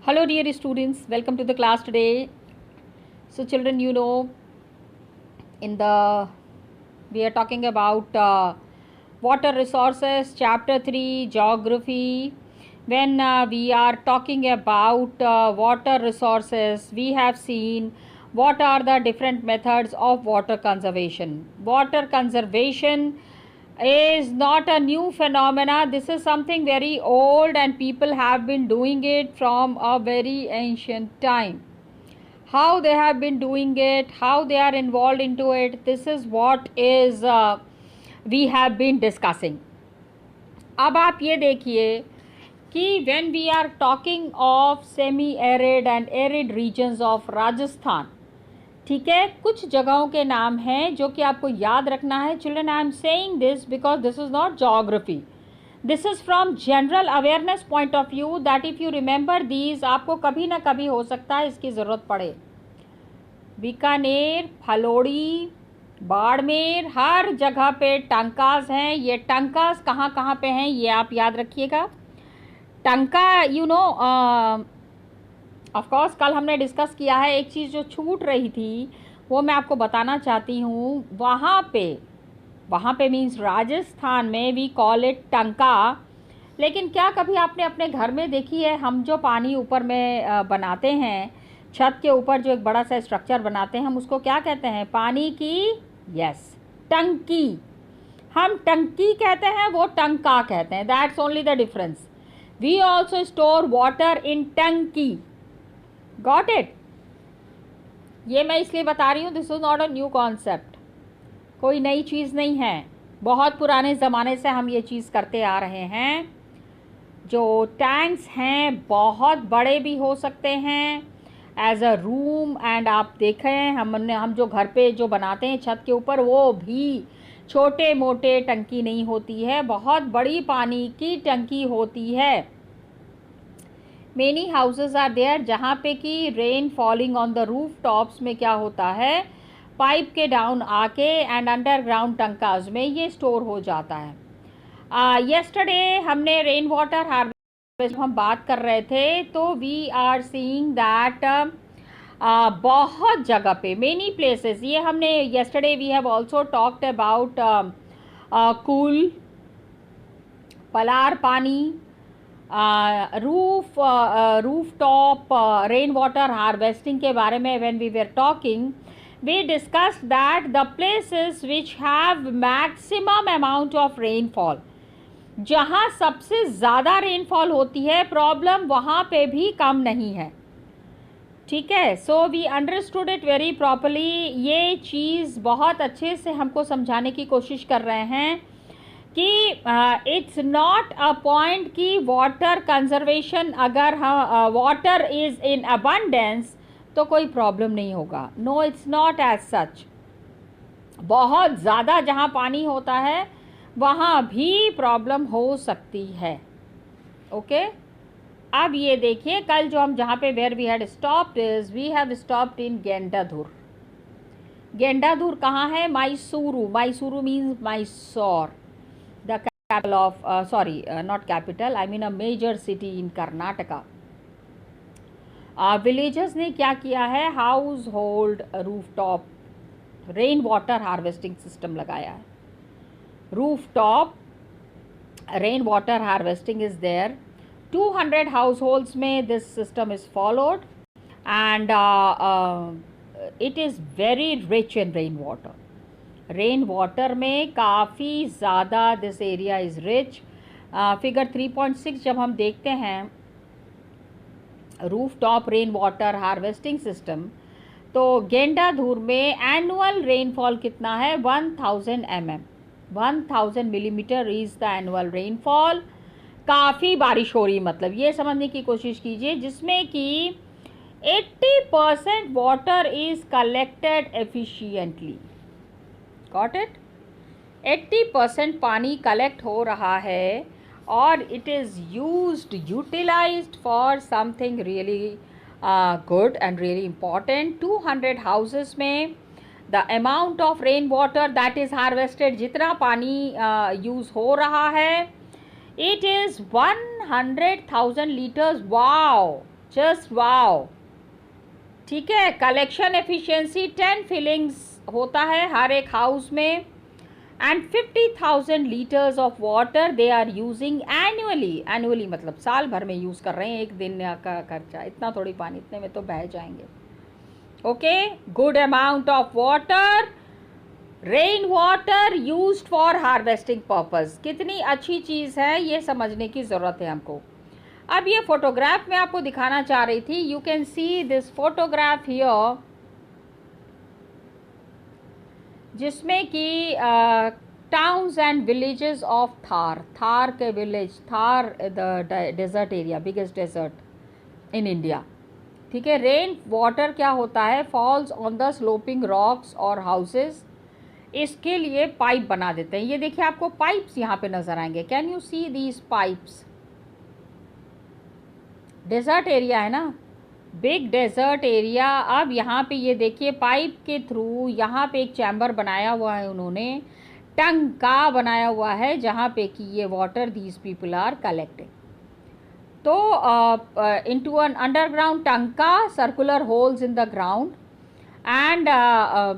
Hello dear students, welcome to the class today. So children, in the we are talking about water resources, chapter 3, geography. When we are talking about water resources, we have seen what are the different methods of water conservation. Water conservation is not a new phenomena. This is something very old and people have been doing it from a very ancient time. How they have been doing it, how they are involved into it, this is what is we have been discussing. अब आप ये देखिए कि when we are talking of semi arid and arid regions of Rajasthan, ठीक है, कुछ जगहों के नाम हैं जो कि आपको याद रखना है. Children, I am saying this because this is not geography, this is from general awareness point of view that if you remember these, आपको कभी ना कभी हो सकता है इसकी ज़रूरत पड़े. बीकानेर, फलोड़ी, बाड़मेर, हर जगह पे टंकास हैं. ये टंकास कहाँ कहाँ पे हैं ये आप याद रखिएगा. टंका ऑफ कोर्स कल हमने डिस्कस किया है. एक चीज़ जो छूट रही थी वो मैं आपको बताना चाहती हूँ. वहाँ पे मीन्स राजस्थान में वी कॉल इट टंका. लेकिन क्या कभी आपने अपने घर में देखी है, हम जो पानी ऊपर में बनाते हैं, छत के ऊपर जो एक बड़ा सा स्ट्रक्चर बनाते हैं, हम उसको क्या कहते हैं? पानी की, यस, टंकी. हम टंकी कहते हैं, वो टंका कहते हैं. That's only the difference. We also store water in tanki. Got it? ये मैं इसलिए बता रही हूँ, this is not a new concept, कोई नई चीज़ नहीं है. बहुत पुराने ज़माने से हम ये चीज़ करते आ रहे हैं. जो टैंक्स हैं बहुत बड़े भी हो सकते हैं एज अ रूम. एंड आप देखें, हम जो घर पे जो बनाते हैं छत के ऊपर, वो भी छोटे मोटे टंकी नहीं होती है, बहुत बड़ी पानी की टंकी होती है. मेनी हाउसेज आर देयर जहाँ पे कि rain falling on the roof tops में क्या होता है, पाइप के डाउन आके एंड अंडरग्राउंड टंकाज में ये स्टोर हो जाता है. येस्टरडे हमने रेन वाटर हार्वेस्ट हम बात कर रहे थे, तो वी आर सीइंग दैट बहुत जगह पे, मेनी प्लेसेस, ये हमने yesterday we have also talked about kul, palar pani, roof top rain water harvesting के बारे में. When we were talking, we discussed that the places which have maximum amount of rainfall, जहाँ सबसे ज़्यादा रेनफॉल होती है, प्रॉब्लम वहाँ पे भी कम नहीं है. ठीक है, so we understood it very properly. ये चीज़ बहुत अच्छे से हमको समझाने की कोशिश कर रहे हैं कि इट्स नॉट अ पॉइंट कि वाटर कंजर्वेशन, अगर वाटर इज़ इन अबंडेंस तो कोई प्रॉब्लम नहीं होगा. No, it's not as such. बहुत ज़्यादा जहाँ पानी होता है वहाँ भी प्रॉब्लम हो सकती है. ओके, अब ये देखिए, कल जो हम जहाँ पे where we had stopped is, we have stopped in Gendathur. Gendathur कहाँ है? Mysuru. Mysuru means Mysore, the capital of, sorry not capital, I mean a major city in Karnataka. Villagers ने क्या किया है, household roof top rain water harvesting system लगाया है. Roof top rain water harvesting is there. 200 households में this system is followed and it is very rich in rain water. Rain water में काफ़ी ज़्यादा this area is rich. Figure 3.6 जब हम देखते हैं roof top rain water harvesting system, तो गेंडाधुर में एनुअल रेनफॉल कितना है? 1000 mm, 1000 millimetre is the annual rainfall. काफ़ी बारिश हो रही, मतलब ये समझने की कोशिश कीजिए, जिसमें कि 80% water is collected efficiently. Got it? 80% पानी कलेक्ट हो रहा है और it is utilized for something really good and really important. 200 houses में the amount of rain water that is harvested, जितना पानी यूज़ हो रहा है, it is 100,000 liters. wow, just wow, ठीक है। कलेक्शन एफिशिएंसी 10 फिलिंग्स होता है हर एक हाउस में, and 50,000 litres of water they are using annually. Annually मतलब साल भर में यूज़ कर रहे हैं, एक दिन का खर्चा, इतना थोड़ी पानी, इतने में तो बह जाएंगे। Okay, good amount of water, rain water used for harvesting purpose. कितनी अच्छी चीज़ है, ये समझने की ज़रूरत है हमको। अब ये फोटोग्राफ मैं आपको दिखाना चाह रही थी। You can see this photograph here, जिसमें कि towns and villages of Thar, Thar के village, Thar the desert area, biggest desert in India, ठीक है। रेन वाटर क्या होता है, falls on the sloping rocks और हाउसेस, इसके लिए पाइप बना देते हैं। ये देखिए आपको पाइप्स यहाँ पे नजर आएंगे, can you see these pipes. Desert area है ना, बिग डेजर्ट एरिया। अब यहाँ पे ये देखिए पाइप के थ्रू यहाँ पे एक चैम्बर बनाया हुआ है उन्होंने, टंका बनाया हुआ है, जहाँ पे कि ये water these people are collecting. तो into an underground tanka, circular holes in the ground, and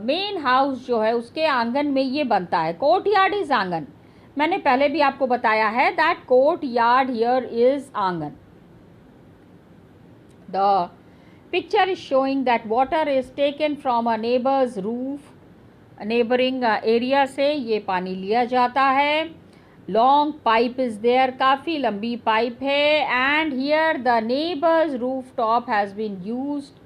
main house जो है उसके आंगन में ये बनता है। कोर्ट यार्ड इज आंगन, मैंने पहले भी आपको बताया है that court yard here is आंगन। The picture is showing that water is taken from a neighbor's roof, neighboring area से ये पानी लिया जाता है। Long pipe is there, काफ़ी लंबी पाइप है, and here the neighbor's rooftop has been used,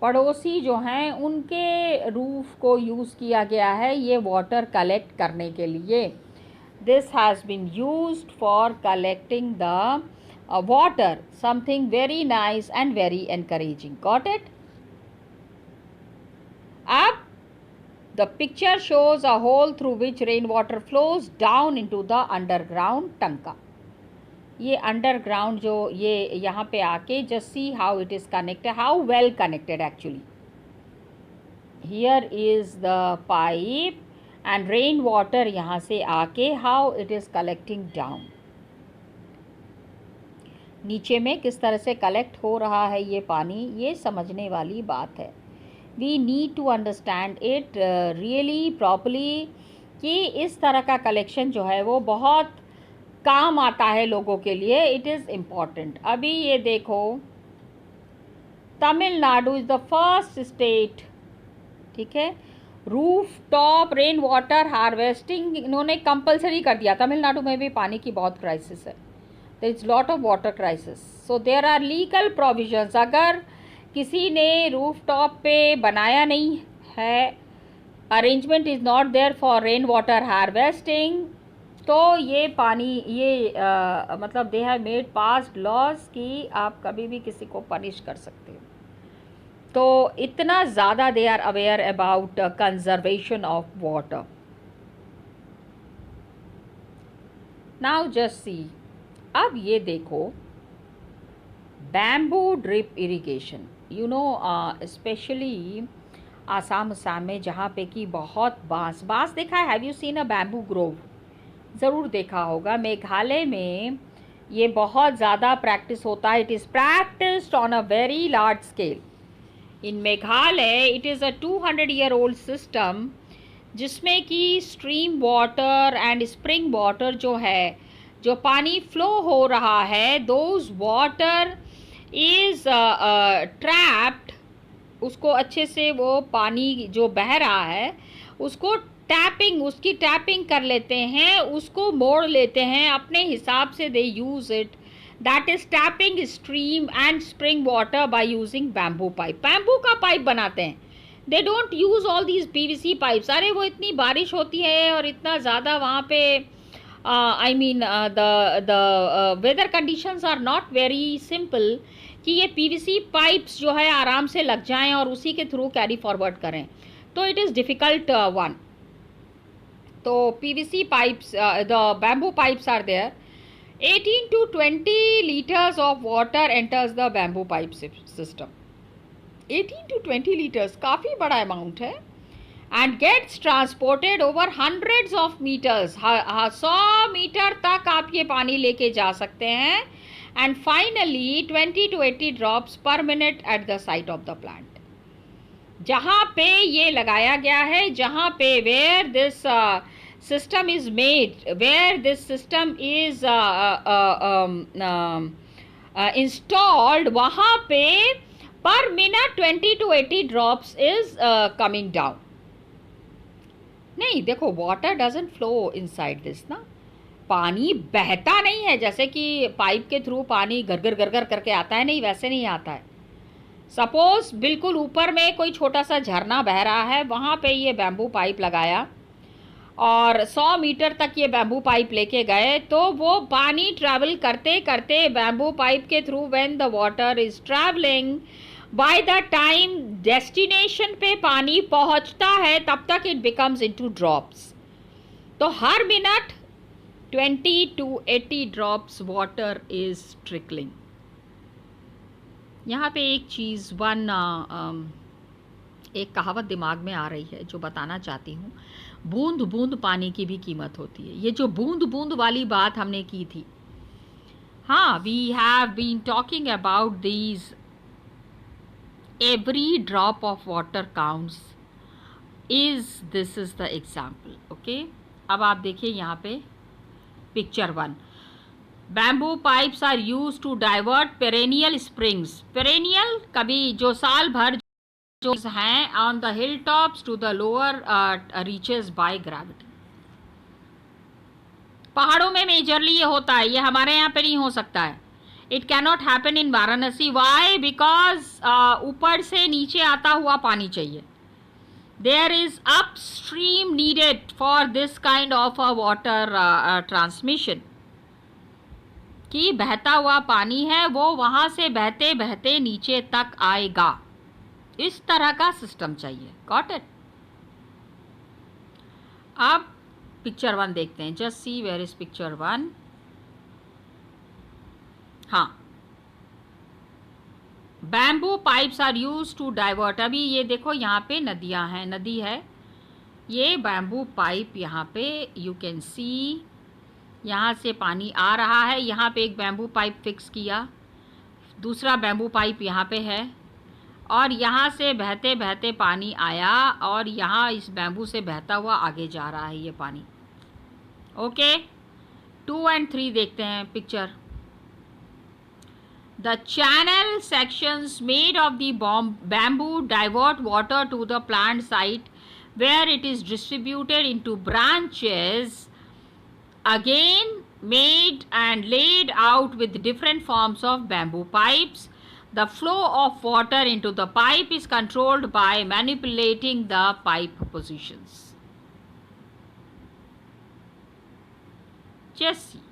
पड़ोसी जो हैं उनके रूफ को यूज़ किया गया है ये वाटर कलेक्ट करने के लिए। This has been used for collecting the water, something very nice and very encouraging. Got it? Up the picture shows a hole through which rainwater flows down into the underground tanka. ये underground जो ये यहाँ पे आके just see how it is connected, how well connected actually. Here is the pipe and rainwater यहाँ से आके how it is collecting down. नीचे में किस तरह से कलेक्ट हो रहा है ये पानी, ये समझने वाली बात है। We need to understand it really properly कि इस तरह का कलेक्शन जो है वो बहुत काम आता है लोगों के लिए, इट इज़ इम्पॉर्टेंट। अभी ये देखो, Tamil Nadu is the first state, ठीक है, roof top rain water harvesting इन्होंने कंपलसरी कर दिया। तमिलनाडु में भी पानी की बहुत क्राइसिस है, there is lot of water crisis, so there are legal provisions। अगर किसी ने रूफटॉप पे बनाया नहीं है, arrangement is not there for rain water harvesting, तो ये पानी ये मतलब they have made passed laws कि आप कभी भी किसी को पनिश कर सकते हो। तो इतना ज़्यादा they are aware about conservation of water। Now just see, अब ये देखो bamboo drip irrigation, you know specially Assam में जहाँ पे कि बहुत बांस देखा है, have you seen a bamboo Grove, ज़रूर देखा होगा। मेघालय में ये बहुत ज़्यादा प्रैक्टिस होता है, it is practised on a very large scale. In Meghalaya it is a 200-year-old system, जिसमें कि stream water and spring water जो है, जो पानी फ्लो हो रहा है, दोज वाटर इज ट्रैप्ड, उसको अच्छे से वो पानी जो बह रहा है उसको उसकी टैपिंग कर लेते हैं, उसको मोड़ लेते हैं अपने हिसाब से, they use it, that is tapping stream and spring water by using bamboo pipe. Bamboo का पाइप बनाते हैं, they don't use all these PVC pipes. अरे वो इतनी बारिश होती है और इतना ज़्यादा वहाँ पे I mean the weather conditions are not very simple कि ये PVC पाइप्स जो है आराम से लग जाएं और उसी के थ्रू कैरी फॉरवर्ड करें, तो इट इज़ डिफ़िकल्ट वन। तो PVC pipes, the bamboo pipes are there, 18 to 20 liters of water enters the bamboo pipe system। 18 to 20 liters काफ़ी बड़ा अमाउंट है, and gets transported over hundreds of meters। 100 metre तक आप ये पानी लेके जा सकते हैं, and finally 20 to 80 drops per minute at the site of the plant. जहाँ पे ये लगाया गया है, जहाँ पे where this system is made, where this system is installed, वहाँ पे per minute 20 to 80 drops is coming down. नहीं, देखो water doesn't flow inside this ना, पानी बहता नहीं है जैसे कि पाइप के थ्रू पानी गरगर गरगर करके आता है, नहीं वैसे नहीं आता है. सपोज बिल्कुल ऊपर में कोई छोटा सा झरना बह रहा है, वहाँ पे ये बैम्बू पाइप लगाया और 100 मीटर तक ये बैम्बू पाइप लेके गए, तो वो पानी ट्रैवल करते करते बैम्बू पाइप के through when the water is travelling, by the time destination पे पानी पहुंचता है तब तक इट बिकम्स इनटू ड्रॉप्स. तो हर minute 20 to 80 drops water is trickling. यहाँ पे एक चीज़ एक कहावत दिमाग में आ रही है जो बताना चाहती हूँ. बूंद बूंद पानी की भी कीमत होती है. ये जो बूंद बूंद वाली बात हमने की थी, हाँ, we have been talking about these every drop of water counts, this is the example. okay, अब आप देखिए यहाँ पे picture 1. Bamboo pipes are use to divert perennial springs. Perennial कभी जो साल भर जो हैं on the hill tops to the lower reaches by gravity. पहाड़ों में मेजरली ये होता है, ये हमारे यहाँ पे नहीं हो सकता है. It cannot happen in Varanasi. Why? Because ऊपर से नीचे आता हुआ पानी चाहिए. There is upstream needed for this kind of a water transmission. कि बहता हुआ पानी है वो वहां से बहते बहते नीचे तक आएगा. इस तरह का सिस्टम चाहिए. Got it? अब पिक्चर 1 देखते हैं. Just see where is picture 1. हाँ, bamboo pipes are use to divert. अभी ये देखो यहाँ पे नदियाँ हैं, नदी है, ये बैम्बू पाइप यहाँ पे यू कैन सी, यहाँ से पानी आ रहा है. यहाँ पे एक बैम्बू पाइप फिक्स किया, दूसरा बैम्बू पाइप यहाँ पे है, और यहाँ से बहते बहते पानी आया और यहाँ इस बैम्बू से बहता हुआ आगे जा रहा है ये पानी. ओके, 2 and 3 देखते हैं picture. The channel sections made of the bamboo divert water to the plant site where it is distributed into branches, again made and laid out with different forms of bamboo pipes. The flow of water into the pipe is controlled by manipulating the pipe positions. Just see.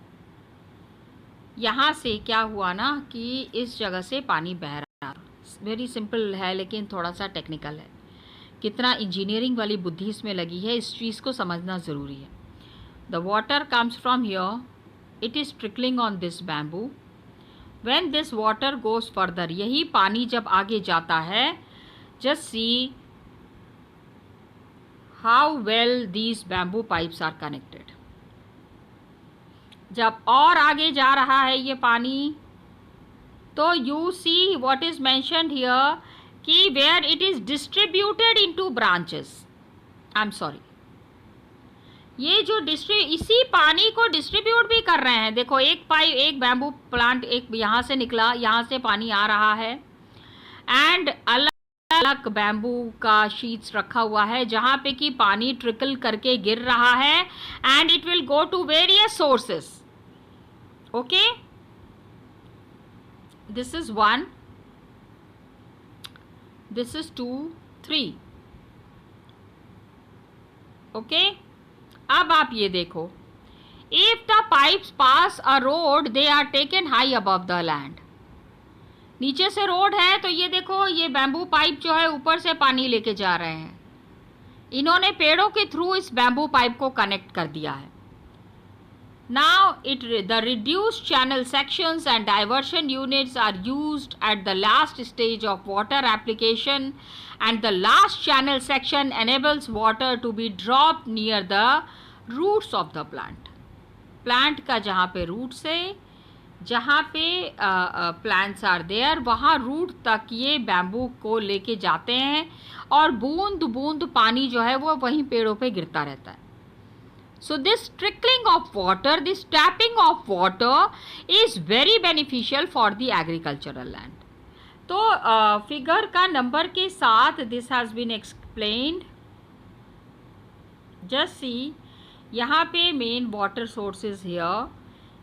यहाँ से क्या हुआ ना कि इस जगह से पानी बह रहा है. वेरी सिंपल है लेकिन थोड़ा सा टेक्निकल है. कितना इंजीनियरिंग वाली बुद्धि इसमें लगी है, इस चीज़ को समझना ज़रूरी है. The water comes from here, it is trickling on this bamboo. When this water goes further, यही पानी जब आगे जाता है, just see how well these bamboo pipes are connected. जब और आगे जा रहा है ये पानी, तो you see what is mentioned here कि where it is distributed into branches. I am sorry, ये जो इसी पानी को डिस्ट्रीब्यूट भी कर रहे हैं. देखो एक पाइप, एक बैम्बू प्लांट एक यहाँ से निकला, यहाँ से पानी आ रहा है, एंड अलग अलग बैम्बू का शीट्स रखा हुआ है जहाँ पे कि पानी ट्रिकल करके गिर रहा है, and it will go to various sources. Okay, this is 1, this is 2, 3. Okay, अब आप ये देखो, if the pipes pass a road, they are taken high above the land. नीचे से रोड है तो ये देखो, ये बैम्बू पाइप जो है ऊपर से पानी लेके जा रहे हैं. इन्होंने पेड़ों के थ्रू इस बैम्बू पाइप को कनेक्ट कर दिया है. Now the reduced channel sections and diversion units are used at the last stage of water application, and the last channel section enables water to be dropped near the roots of the plant. Plant का जहाँ पे root से जहाँ पे plants are there, वहाँ root तक ये bamboo को लेके जाते हैं और बूंद बूंद पानी जो है वो वहीं पेड़ों पे गिरता रहता है. So this trickling of water, this tapping of water is very beneficial for the agricultural land. तो फिगर का नंबर के साथ this has been explained. Just see, यहाँ पे मेन वाटर सोर्सेज हियर,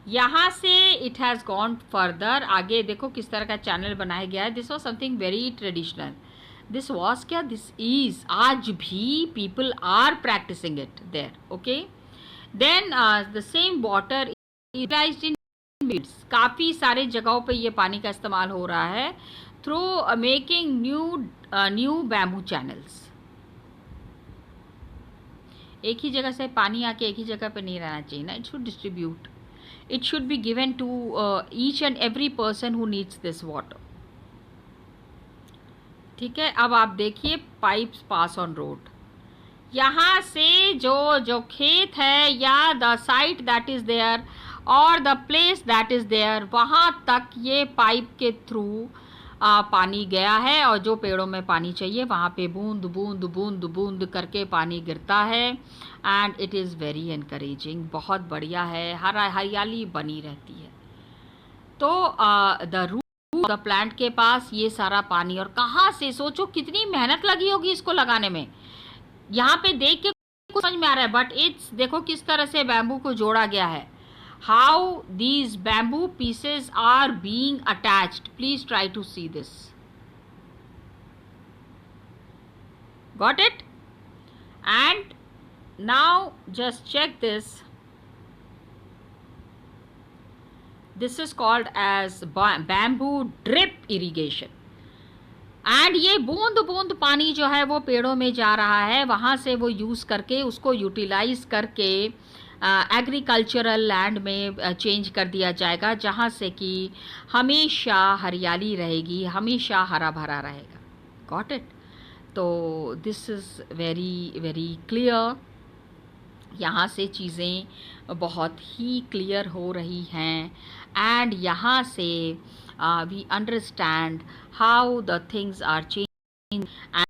यहाँ से इट हैज़ गॉन फर्दर. आगे देखो किस तरह का चैनल बनाया गया है. This was something very traditional. This was क्या, दिस इज, आज भी people are practising it there. Okay, then the same water utilised in mids. काफ़ी सारे जगहों पे ये पानी का इस्तेमाल हो रहा है through making new bamboo channels. एक ही जगह से पानी आके एक ही जगह पे नहीं रहना चाहिए ना. It should distribute. It should be given to each and every person who needs this water. ठीक है, अब आप देखिए पाइप्स पास ऑन रोड. यहाँ से जो खेत है या the site that is there और the place that is there, वहाँ तक ये पाइप के थ्रू पानी गया है और जो पेड़ों में पानी चाहिए वहाँ पे बूंद बूंद बूंद बूंद करके पानी गिरता है. And it is very encouraging. बहुत बढ़िया है, हरियाली बनी रहती है. तो द रूट द प्लांट के पास ये सारा पानी, और कहाँ से, सोचो कितनी मेहनत लगी होगी इसको लगाने में. यहाँ पे देख के कुछ समझ में आ रहा है, बट इट्स, देखो किस तरह से बैम्बू को जोड़ा गया है. How these bamboo pieces are being attached. Please try to see this. Got it? And now just check this. This is called as bamboo drip irrigation. And ये बूंद बूंद पानी जो है वो पेड़ों में जा रहा है, वहाँ से वो यूज़ करके उसको यूटिलाइज करके एग्रीकल्चरल लैंड में चेंज कर दिया जाएगा, जहाँ से कि हमेशा हरियाली रहेगी, हमेशा हरा भरा रहेगा. Got it? तो this is very very clear. यहाँ से चीज़ें बहुत ही क्लियर हो रही हैं. एंड यहाँ से we understand how the things are changing.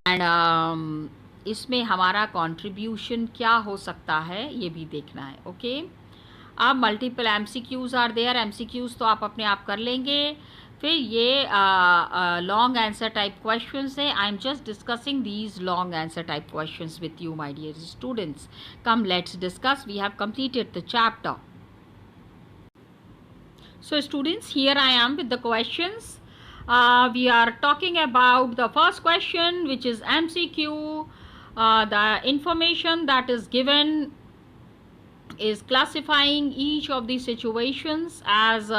And इसमें हमारा कंट्रीब्यूशन क्या हो सकता है ये भी देखना है. ओके, अब multiple MCQs are there. MCQs तो आप अपने आप कर लेंगे. फिर ये लॉन्ग आंसर टाइप क्वेश्चंस है. I am just discussing these long answer type questions with you my dear students. Come let's discuss. We have completed the chapter. So students, here I am with the questions. We are talking about the first question, which is MCQ. The information that is given is classifying each of the situations as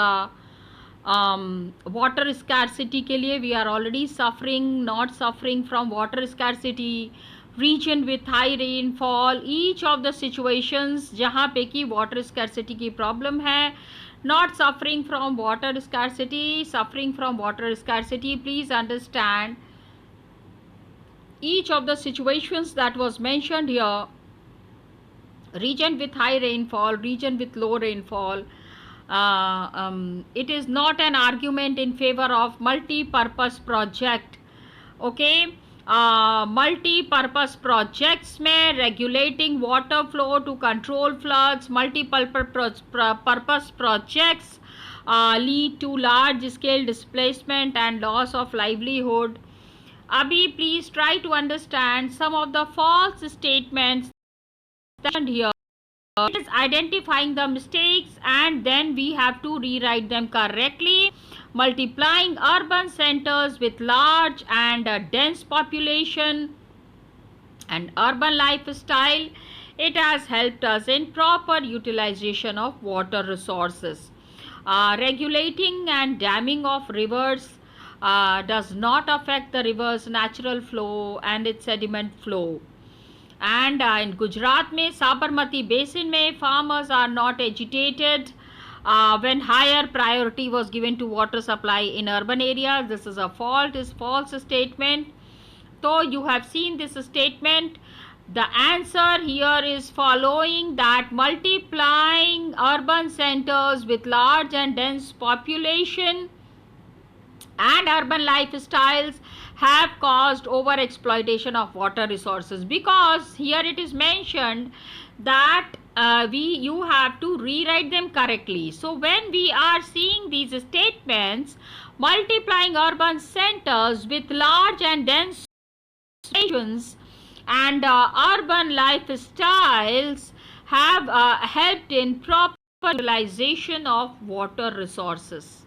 water scarcity के लिए we are already suffering, not suffering from water scarcity, region with high rainfall, each of the situations जहाँ पे कि water scarcity की problem है, not suffering from water scarcity, suffering from water scarcity. Please understand each of the situations that was mentioned here. Region with high rainfall, region with low rainfall. It is not an argument in favor of multi-purpose project. Okay, multi-purpose projects में regulating water flow to control floods, multi-purpose projects lead to large scale displacement and loss of livelihood. Abhi, please try to understand some of the false statements that here. It is identifying the mistakes and then we have to rewrite them correctly. Multiplying urban centers with large and dense population and urban lifestyle, it has helped us in proper utilization of water resources. Regulating and damming of rivers does not affect the river's natural flow and its sediment flow. And in Gujarat में Sabarmati basin में farmers are not agitated when higher priority was given to water supply in urban areas. This is a false statement. So you have seen this statement. The answer here is following, that multiplying urban centers with large and dense population and urban lifestyles have caused over exploitation of water resources. Because here it is mentioned that you have to rewrite them correctly. So when we are seeing these statements, multiplying urban centers with large and dense populations and urban lifestyles have helped in proper utilization of water resources.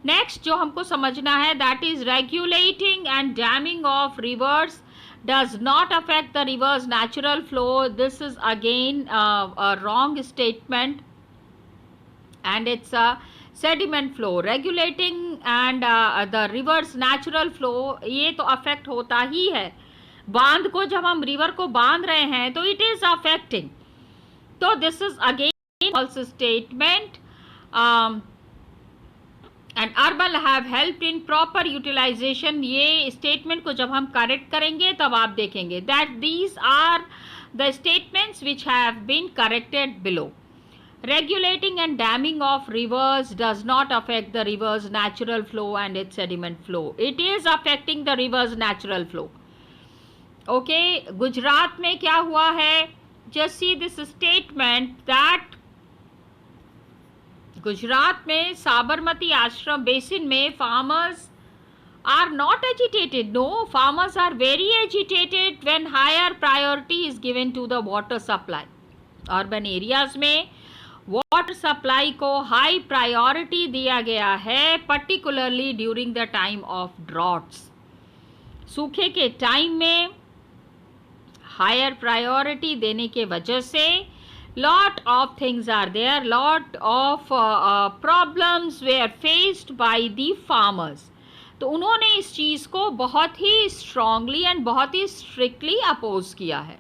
Next जो हमको समझना है, that is regulating and damming of reverse does not affect the river's natural flow. This is again a wrong statement, and it's a sediment flow. Regulating and the river's natural flow, ये तो affect होता ही है. बांध को जब हम river को बांध रहे हैं तो it is affecting. तो this is again false statement. And urban have helped in proper utilization. ये statement को जब हम correct करेंगे तब आप देखेंगे that these are the statements which have been corrected below. Regulating and damming of rivers does not affect the river's natural flow and its sediment flow. It is affecting the river's natural flow. Okay, Gujarat में क्या हुआ है? Just see this statement that Gujarat में साबरमती आश्रम basin में farmers are not agitated. No, farmers are very agitated when higher priority is given to the water supply. Urban areas में water supply को high priority दिया गया है, particularly during the time of droughts. सूखे के time में higher priority देने के वजह से lot of things are there, lot of problems were faced by the farmers. तो उन्होंने इस चीज़ को बहुत ही strongly and बहुत ही strictly oppose किया है.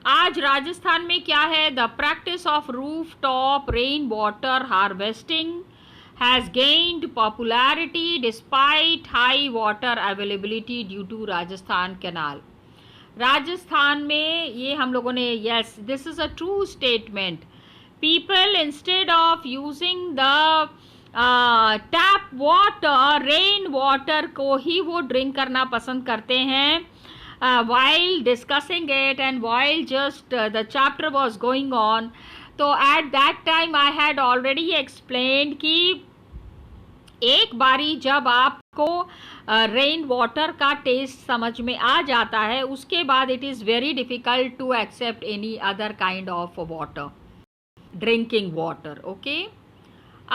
आज राजस्थान में क्या है? The practice of rooftop rain water harvesting has gained popularity despite high water availability due to Rajasthan Canal. Rajasthan में ये हम लोगों ने, yes this is a true statement, people instead of using the tap water, rain water को ही वो drink करना पसंद करते हैं. while discussing it and while just the chapter was going on, तो at that time I had already explained कि एक बारी जब आपको रेन वाटर का टेस्ट समझ में आ जाता है, उसके बाद it is very difficult to accept any other kind of water, drinking water. Okay,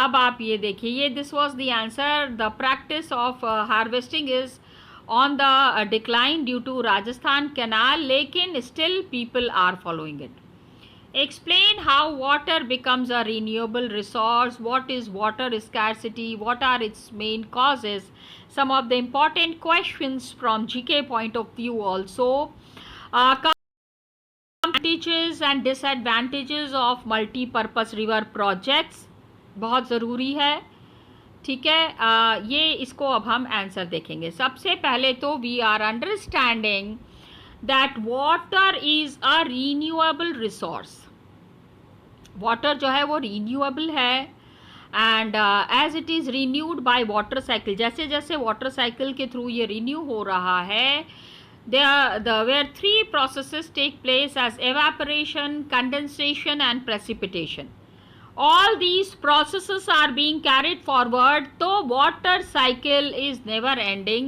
अब आप ये देखिए, ये this was the answer. The practice of harvesting is on the decline due to Rajasthan canal, लेकिन still people are following it. Explain how water becomes a renewable resource. What is water scarcity? What are its main causes? Some of the important questions from GK point of view also. Advantages and disadvantages of multi-purpose river projects बहुत ज़रूरी है. ठीक है, ये इसको अब हम answer देखेंगे. सबसे पहले तो we are understanding that water is a renewable resource. Water जो है वो रिन्यूएबल है, and as it is renewed by water cycle, जैसे जैसे वाटर साइकिल के थ्रू ये रिन्यू हो रहा है, where three processes take place as evaporation, condensation and precipitation. All these processes are being carried forward, तो water cycle is never ending.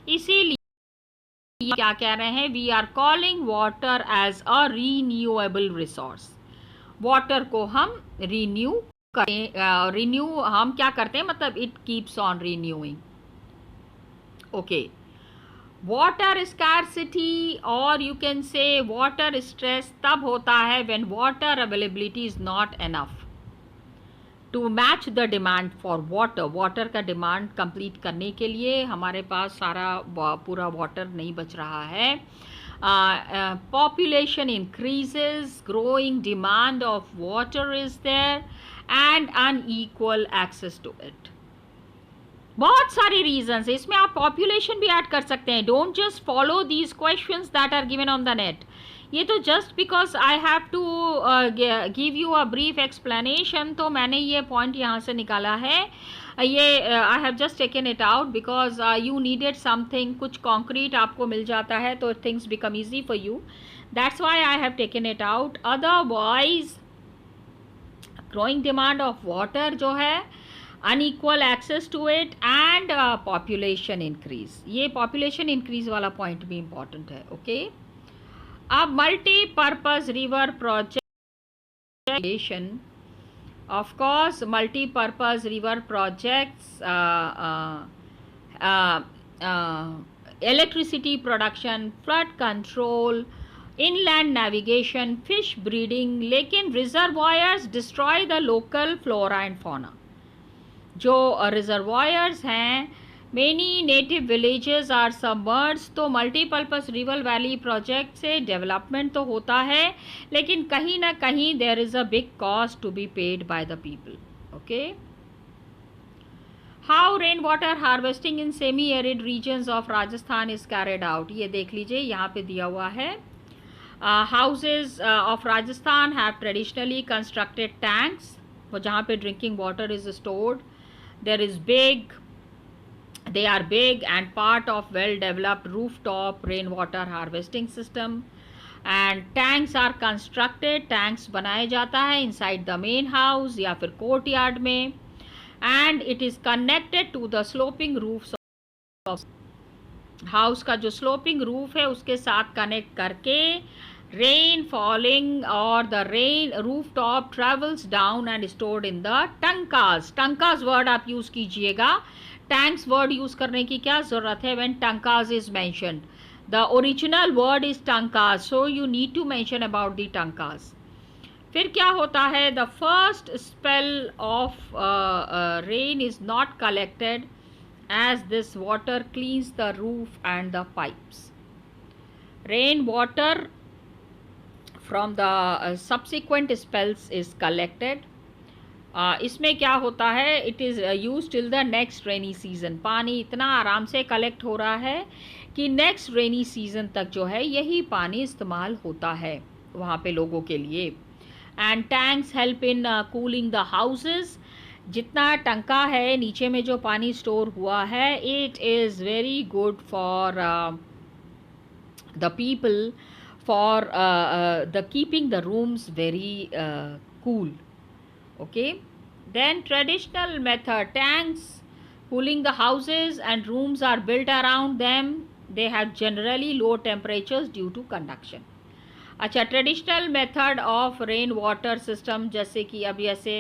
इसीलिए क्या कह रहे हैं, we are calling water as a renewable resource. Water को हम renew करें, renew हम क्या करते हैं, मतलब it keeps on renewing. Okay, water scarcity और you can say water stress तब होता है when water availability is not enough to match the demand for water. Water का डिमांड कंप्लीट करने के लिए हमारे पास सारा पूरा वाटर नहीं बच रहा है. Population increases, growing demand of water is there and unequal access to it. बहुत सारे रीजंस, इसमें आप पॉपुलेशन भी ऐड कर सकते हैं. Don't just follow these questions that are given on the net. ये तो just because I have to give you a brief explanation, तो मैंने ये पॉइंट यहाँ से निकाला है. ये I have just taken it out because you needed something, कुछ कॉन्क्रीट आपको मिल जाता है तो things become easy for you. That's why I have taken it out. Otherwise growing demand of water जो है, unequal access to it and population increase, ये population increase वाला पॉइंट भी इंपॉर्टेंट है. ओके, अब multipurpose river project, of course multi-purpose river projects, electricity production, flood control, inland navigation, fish breeding. लेकिन reservoirs destroy the local flora and fauna. जो reservoirs हैं, many native villages are submerged. तो multipurpose river valley project से development तो होता है, लेकिन कहीं ना कहीं there is a big cost to be paid by the people. Okay, how rain water harvesting in semi arid regions of Rajasthan is carried out. ये देख लीजिए, यहाँ पे दिया हुआ है. Houses of Rajasthan have traditionally constructed tanks, जहाँ पे drinking water is stored. There is They are big and part of well-developed rooftop rainwater harvesting system. And tanks are constructed. Tanks बनाया जाता है inside the main house या फिर courtyard में. And it is connected to the sloping roofs of house. का जो sloping roof है उसके साथ connect करके rain falling or the rain rooftop travels down and stored in the tankas. Tankas word आप use कीजिएगा. टैंक्स वर्ड यूज करने की क्या जरूरत है when tankas is mentioned. The original word is tankas, so you need to mention about the tankas. फिर क्या होता है, the first spell of rain is not collected as this water cleans the roof and the pipes. Rain water from the subsequent spells is collected. इसमें क्या होता है, it is use till the next rainy season. पानी इतना आराम से collect हो रहा है कि नेक्स्ट रेनी सीजन तक जो है यही पानी इस्तेमाल होता है वहाँ पे लोगों के लिए. And tanks help in cooling the houses. जितना टंका है नीचे में जो पानी स्टोर हुआ है, it is very good for the people, for the keeping the rooms very cool. Okay, then traditional method, tanks cooling the houses and rooms are built around them. They have generally low temperatures due to conduction. अच्छा, traditional method of rain water system, जैसे कि अब ऐसे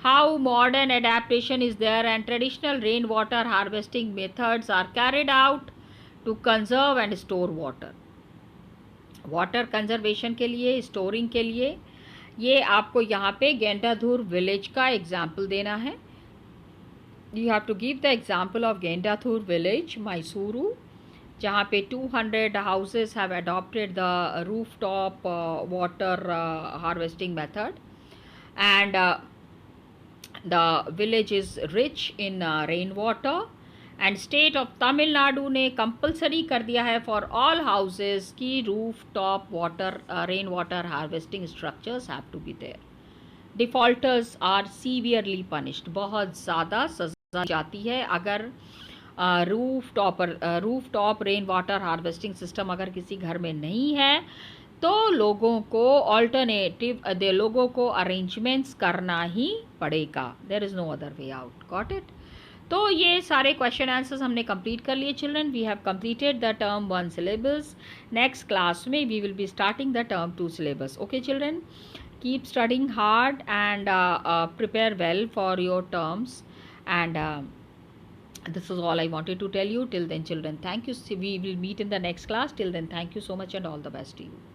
how modern adaptation is there and traditional rain water harvesting methods are carried out to conserve and store water. Water conservation के लिए, storing के लिए, ये आपको यहाँ पे गेंडाधुर विलेज का एग्जाम्पल देना है. You have to give the example of Gendathur village, Mysuru, जहाँ पे 200 houses have adopted the roof top water harvesting method. And the village is rich in rain water. And state of Tamil Nadu ने कंपलसरी कर दिया है for all houses की roof top water rain water harvesting structures have to be there. Defaulters are severely punished. बहुत ज़्यादा सजा जाती है अगर roof top rain water harvesting system अगर किसी घर में नहीं है, तो लोगों को अरेंजमेंट्स करना ही पड़ेगा. There is no other way out. Got it? तो ये सारे क्वेश्चन आंसर्स हमने कंप्लीट कर लिए children. We have completed the term 1 syllabus. Next class में we will be starting the term 2 syllabus. Okay children, keep studying hard and prepare well for your terms. And this is all I wanted to tell you. Till then children, thank you. We will meet in the next class. Till then, thank you so much and all the best to you.